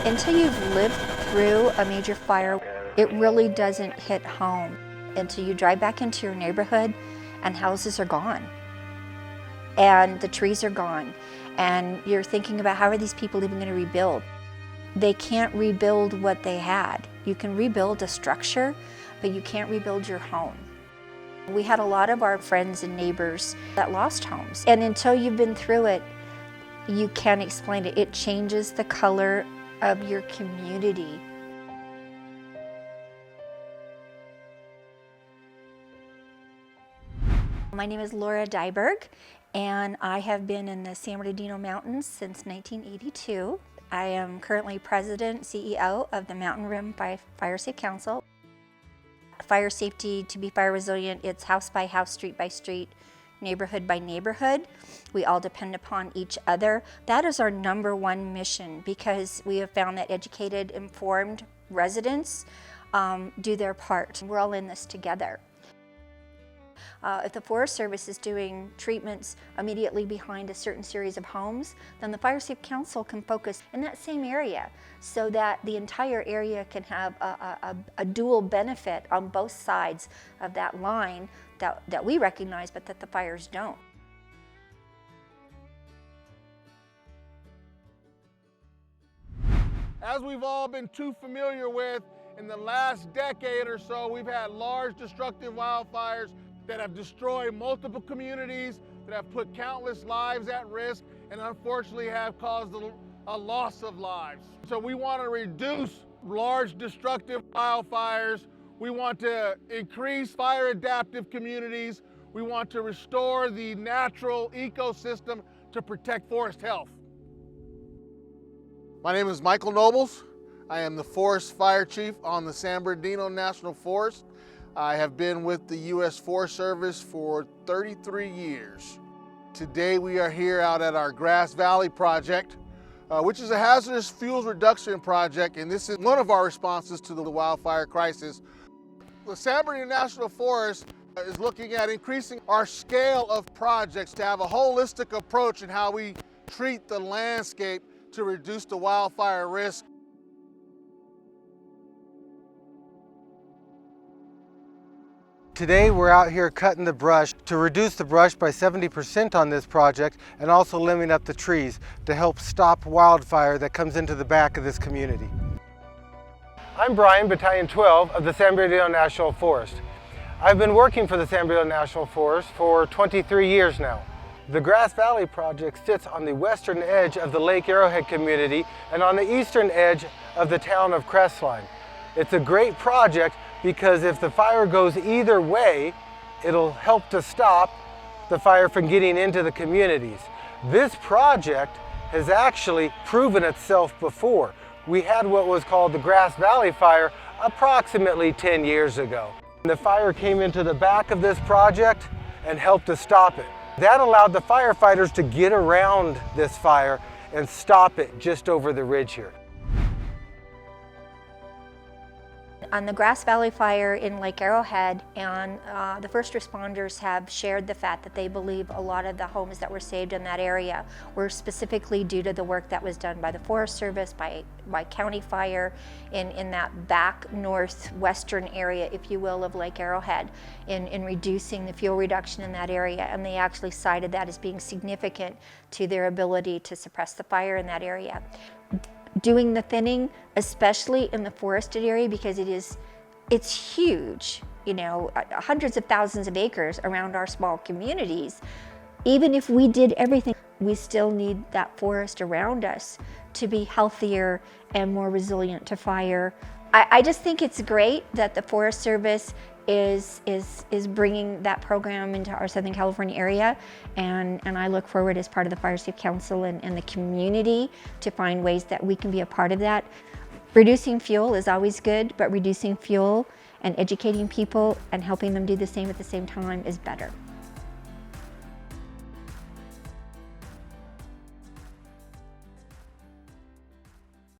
Until you've lived through a major fire, it really doesn't hit home until you drive back into your neighborhood and houses are gone and the trees are gone, and you're thinking about how are these people even going to rebuild. They can't rebuild what they had. You can rebuild a structure, but you can't rebuild your home. We had a lot of our friends and neighbors that lost homes, and until you've been through it, you can't explain it. It changes the color of your community. My name is Laura Dyberg, and I have been in the San Bernardino Mountains since 1982. I am currently President, CEO of the Mountain Rim FIRESAFE Council. Fire safety, to be fire resilient, it's house by house, street by street, neighborhood by neighborhood. We all depend upon each other. That is our #1 mission, because we have found that educated, informed residents do their part. We're all in this together. If the Forest Service is doing treatments immediately behind a certain series of homes, then the FIRESAFE Council can focus in that same area so that the entire area can have a dual benefit on both sides of that line that we recognize, but that the fires don't. As we've all been too familiar with, in the last decade or so, we've had large destructive wildfires that have destroyed multiple communities, that have put countless lives at risk, and unfortunately have caused a loss of lives. So we want to reduce large destructive wildfires. We want to increase fire adaptive communities. We want to restore the natural ecosystem to protect forest health. My name is Michael Nobles. I am the Forest Fire Chief on the San Bernardino National Forest. I have been with the U.S. Forest Service for 33 years. Today we are here out at our Grass Valley project, which is a hazardous fuels reduction project, and this is one of our responses to the wildfire crisis. The San Bernardino National Forest is looking at increasing our scale of projects to have a holistic approach in how we treat the landscape to reduce the wildfire risk. Today we're out here cutting the brush to reduce the brush by 70% on this project, and also limbing up the trees to help stop wildfire that comes into the back of this community. I'm Brian, Battalion 12 of the San Bernardino National Forest. I've been working for the San Bernardino National Forest for 23 years now. The Grass Valley project sits on the western edge of the Lake Arrowhead community and on the eastern edge of the town of Crestline. It's a great project because if the fire goes either way, it'll help to stop the fire from getting into the communities. This project has actually proven itself before. We had what was called the Grass Valley fire approximately 10 years ago. The fire came into the back of this project and helped to stop it. That allowed the firefighters to get around this fire and stop it just over the ridge here. On the Grass Valley fire in Lake Arrowhead, and the first responders have shared the fact that they believe a lot of the homes that were saved in that area were specifically due to the work that was done by the Forest Service, by County Fire in that back northwestern area, if you will, of Lake Arrowhead, in reducing the fuel reduction in that area. And they actually cited that as being significant to their ability to suppress the fire in that area. Doing the thinning, especially in the forested area, because it's huge, you know, hundreds of thousands of acres around our small communities. Even if we did everything, we still need that forest around us to be healthier and more resilient to fire. I just think it's great that the Forest Service is bringing that program into our Southern California area, and I look forward as part of the FIRESAFE Council and the community to find ways that we can be a part of that. Reducing fuel is always good, but reducing fuel and educating people and helping them do the same at the same time is better.